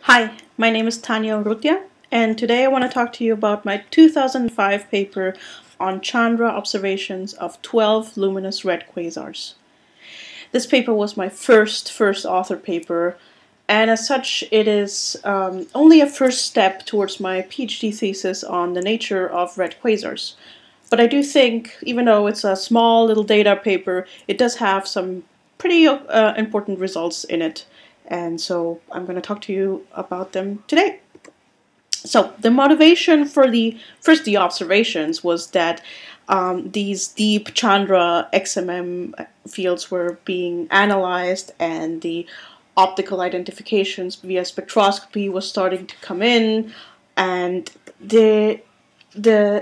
Hi, my name is Tanya Urrutia, and today I want to talk to you about my 2005 paper on Chandra observations of 12 luminous red quasars. This paper was my first author paper, and as such it is only a first step towards my PhD thesis on the nature of red quasars. But I do think, even though it's a small little data paper, it does have some pretty important results in it. And so I'm going to talk to you about them today. So the motivation for the observations was that these deep Chandra XMM fields were being analyzed, and the optical identifications via spectroscopy was starting to come in, and the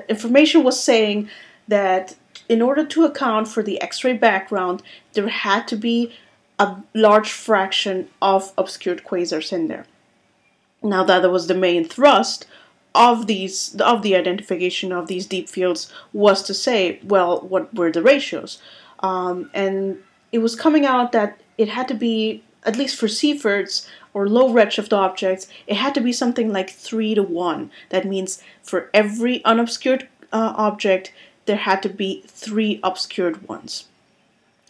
information was saying that in order to account for the X-ray background, there had to be a large fraction of obscured quasars in there. Now that was the main thrust of the identification of these deep fields, was to say, well, what were the ratios? And it was coming out that it had to be, at least for Seyfarth's or low redshift objects, it had to be something like 3 to 1. That means for every unobscured object, there had to be 3 obscured ones.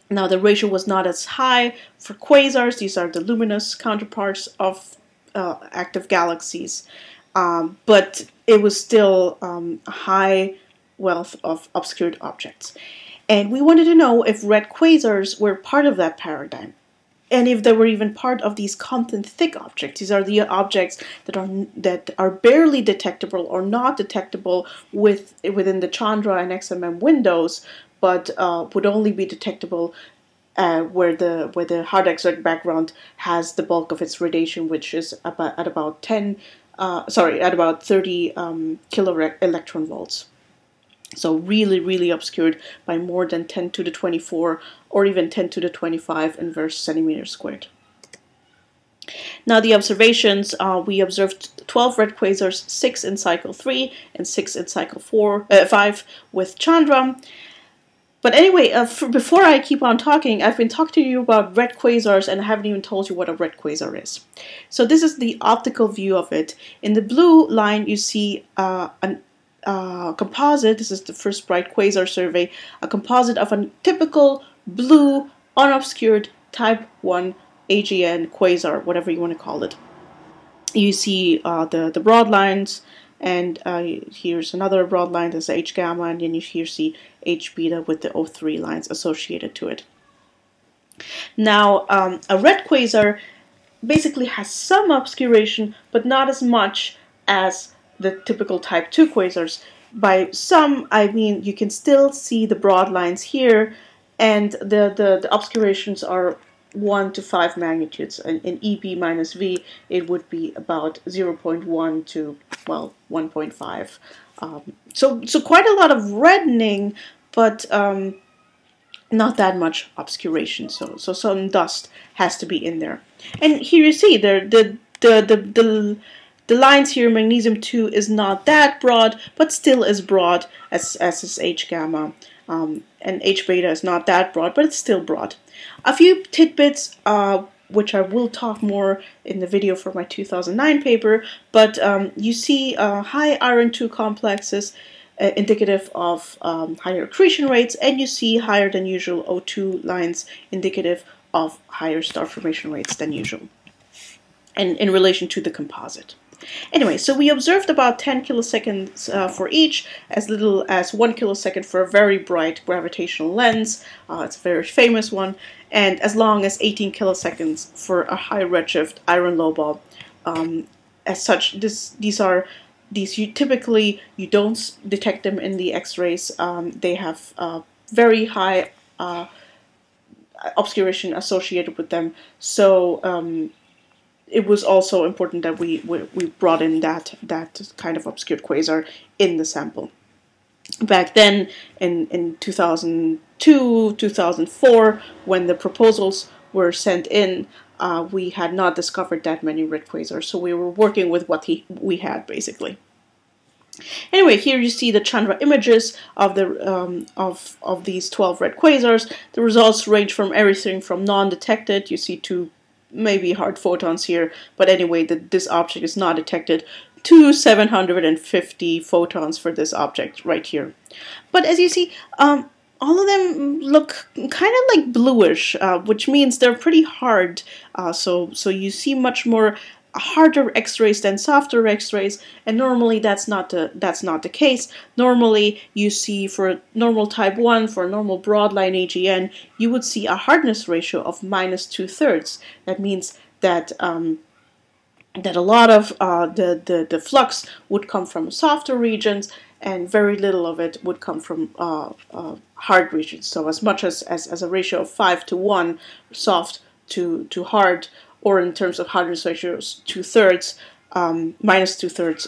Now the ratio was not as high for quasars. These are the luminous counterparts of active galaxies, but it was still a high wealth of obscured objects. And we wanted to know if red quasars were part of that paradigm, and if they were even part of these content-thick objects. These are the objects that are barely detectable or not detectable within the Chandra and XMM windows, but would only be detectable where the hard X-ray background has the bulk of its radiation, which is at about 30 kilo electron volts. So really obscured by more than 10 to the 24 or even 10 to the 25 inverse centimeters squared. Now the observations, we observed 12 red quasars, 6 in cycle 3 and 6 in cycle 5 with Chandra. But anyway, before I keep on talking, I've been talking to you about red quasars and I haven't even told you what a red quasar is. So this is the optical view of it. In the blue line you see a composite. This is the first bright quasar survey, a composite of a typical blue unobscured type 1 AGN quasar, whatever you want to call it. You see the broad lines, and here's another broad line, that's H gamma, and then you here see H beta with the O3 lines associated to it. Now, a red quasar basically has some obscuration, but not as much as the typical type 2 quasars. By some, I mean you can still see the broad lines here, and the obscurations are 1 to 5 magnitudes. In EB minus V, it would be about 0.1 to, well, 1.5. So quite a lot of reddening, but not that much obscuration. So some dust has to be in there. And here you see the lines here. Magnesium 2 is not that broad, but still as broad as is H gamma. And H beta is not that broad, but it's still broad. A few tidbits, which I will talk more in the video for my 2009 paper, but you see high iron 2 complexes indicative of higher accretion rates, and you see higher than usual O2 lines indicative of higher star formation rates than usual, and in relation to the composite. Anyway, so we observed about 10 kiloseconds for each, as little as 1 kilosecond for a very bright gravitational lens. It's a very famous one, and as long as 18 kiloseconds for a high redshift iron low bulb. As such, you typically you don't detect them in the X-rays. They have very high obscuration associated with them. So it was also important that we brought in that kind of obscured quasar in the sample. Back then, in 2002, 2004, when the proposals were sent in, we had not discovered that many red quasars, so we were working with what we had, basically. Anyway, here you see the Chandra images of the of these 12 red quasars. The results range from everything from non-detected, you see, to maybe hard photons here, but anyway, this object is not detected. 750 photons for this object right here. But as you see, all of them look kind of like bluish, which means they're pretty hard. So you see much more harder X-rays than softer X-rays, and normally that's not the case. Normally, you see for normal type 1, for normal broadline AGN, you would see a hardness ratio of -2/3. That means that that a lot of the flux would come from softer regions, and very little of it would come from hard regions. So as much as a ratio of 5:1, soft to hard, or in terms of hardness ratios, 2/3, -2/3.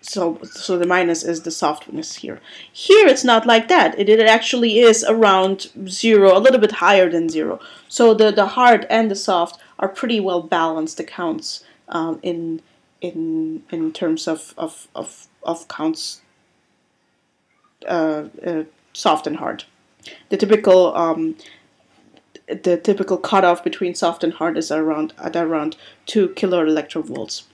So the minus is the softness here. Here it's not like that. It actually is around 0, a little bit higher than 0. So the hard and the soft are pretty well balanced accounts in terms of counts, soft and hard. The typical cutoff between soft and hard is around 2 kiloelectronvolts.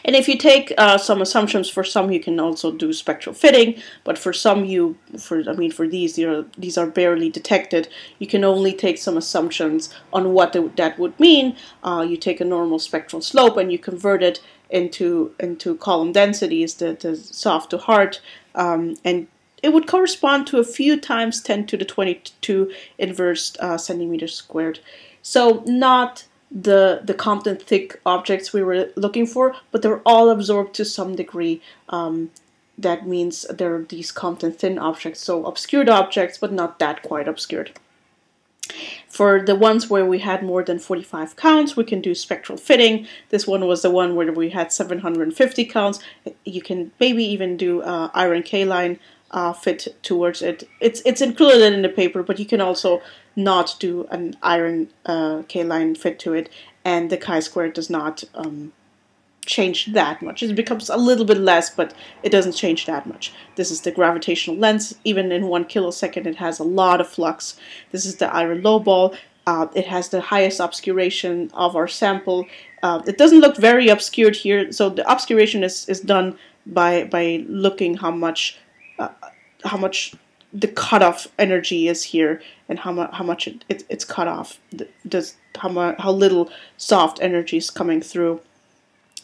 And if you take some assumptions, for some you can also do spectral fitting, but for some for these are barely detected. You can only take some assumptions on what that would mean. You take a normal spectral slope and you convert it into column densities, the soft to hard, and it would correspond to a few times 10 to the 22 inverse centimeters squared. So not the Compton thick objects we were looking for, but they're all absorbed to some degree. That means they're these Compton thin objects, so obscured objects, but not that quite obscured. For the ones where we had more than 45 counts, we can do spectral fitting. This one was the one where we had 750 counts. You can maybe even do iron K-line fit towards it. It's included in the paper, but you can also not do an iron K-line fit to it, and the chi-square does not change that much. It becomes a little bit less, but it doesn't change that much. This is the gravitational lens. Even in 1 kilosecond, it has a lot of flux. This is the iron lowball. It has the highest obscuration of our sample. It doesn't look very obscured here, so the obscuration is done by looking how much the cutoff energy is here, and how much it's cut off. How little soft energy is coming through.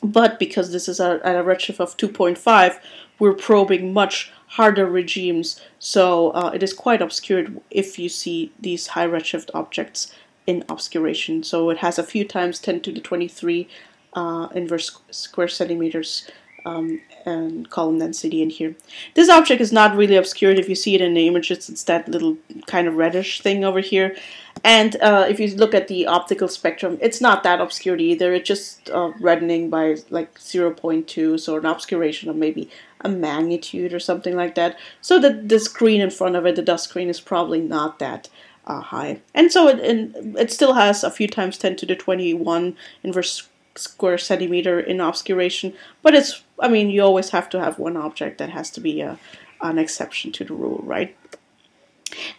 But because this is at a redshift of 2.5, we're probing much harder regimes, so it is quite obscured if you see these high redshift objects in obscuration. So it has a few times 10 to the 23 inverse square centimeters and column density in here. This object is not really obscured. If you see it in the images, it's that little kind of reddish thing over here. And if you look at the optical spectrum, it's not that obscured either. It's just reddening by like 0.2, so an obscuration of maybe a magnitude or something like that. So the screen in front of it, the dust screen, is probably not that high. And so it still has a few times 10 to the 21 inverse square centimeter in obscuration, but it's, I mean, you always have to have one object that has to be an exception to the rule, right?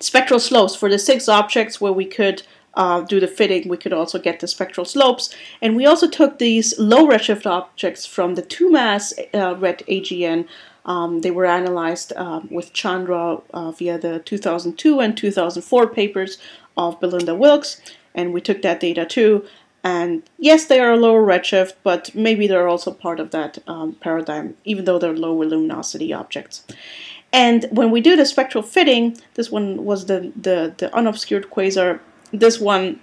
Spectral slopes for the 6 objects where we could do the fitting, we could also get the spectral slopes, and we also took these low redshift objects from the 2-mass red AGN. They were analyzed with Chandra via the 2002 and 2004 papers of Belinda Wilkes, and we took that data too. And yes, they are a lower redshift, but maybe they're also part of that paradigm, even though they're lower luminosity objects. And when we do the spectral fitting, this one was the unobscured quasar. This one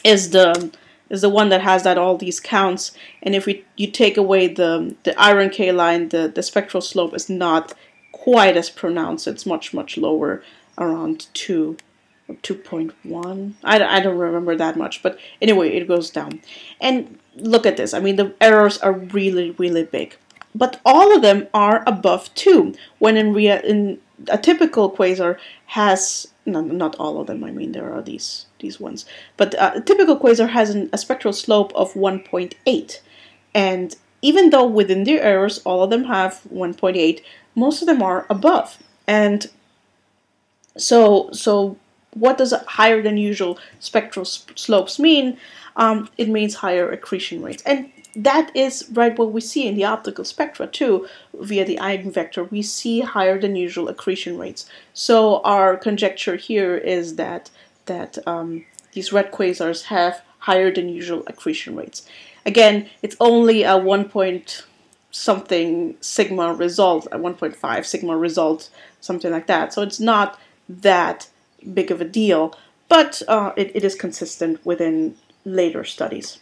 is the one that has all these counts. And if you take away the iron K line, the spectral slope is not quite as pronounced. It's much lower, around 2. 2.1. I don't remember that much, but anyway, it goes down. And look at this. I mean, the errors are really big, but all of them are above 2. When in a typical quasar has, no, not all of them. I mean, there are these ones, but a typical quasar has a spectral slope of 1.8, and even though within their errors all of them have 1.8, most of them are above, and so what does higher than usual spectral slopes mean? It means higher accretion rates. And that is right what we see in the optical spectra too, via the eigenvector. We see higher than usual accretion rates. So our conjecture here is that these red quasars have higher than usual accretion rates. Again, it's only a 1 point something sigma result, a 1.5 sigma result, something like that. So it's not that big of a deal, but it is consistent within later studies.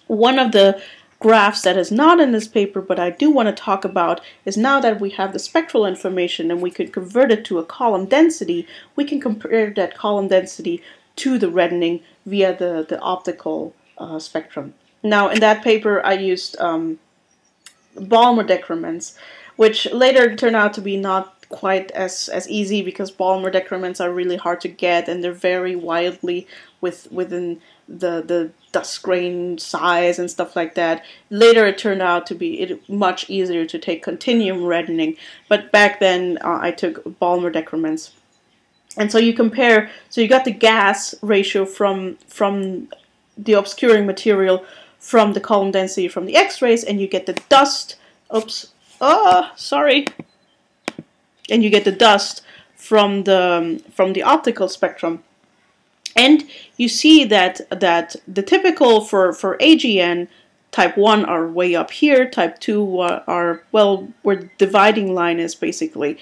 One of the graphs that is not in this paper, but I do want to talk about, is now that we have the spectral information and we could convert it to a column density, we can compare that column density to the reddening via the optical spectrum. Now, in that paper, I used Balmer decrements, which later turned out to be not quite as easy, because Balmer decrements are really hard to get and they're very wildly within the dust grain size and stuff like that. Later it turned out to be much easier to take continuum reddening, but back then I took Balmer decrements. And so you compare, so you got the gas ratio from the obscuring material from the column density from the X-rays, and you get the dust, and you get the dust from the optical spectrum. And you see that the typical for AGN, type 1 are way up here, type 2 are, well, where the dividing line is basically.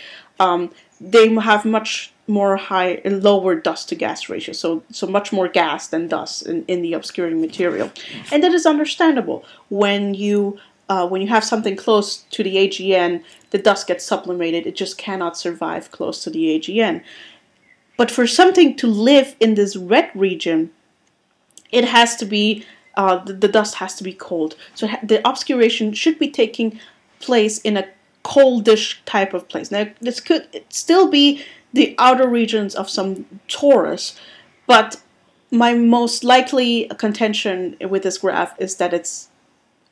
They have much more lower dust to gas ratio, so much more gas than dust in the obscuring material. And that is understandable. When you have something close to the AGN, the dust gets sublimated. It just cannot survive close to the AGN. But for something to live in this red region, it has to be, the dust has to be cold. So the obscuration should be taking place in a coldish type of place. Now, this could still be the outer regions of some torus, but my most likely contention with this graph is that it's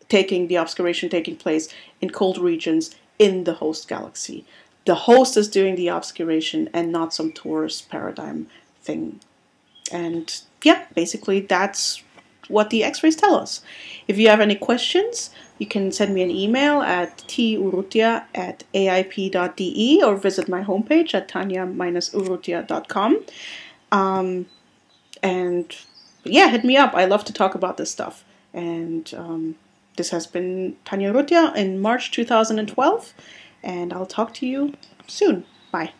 the obscuration taking place in cold regions in the host galaxy. The host is doing the obscuration and not some torus paradigm thing. And yeah, basically that's what the X-rays tell us. If you have any questions, you can send me an email at turrutia@aip.de or visit my homepage at tanya-urrutia.com. And yeah, hit me up. I love to talk about this stuff. And this has been Tanya Urrutia in March 2012, and I'll talk to you soon. Bye.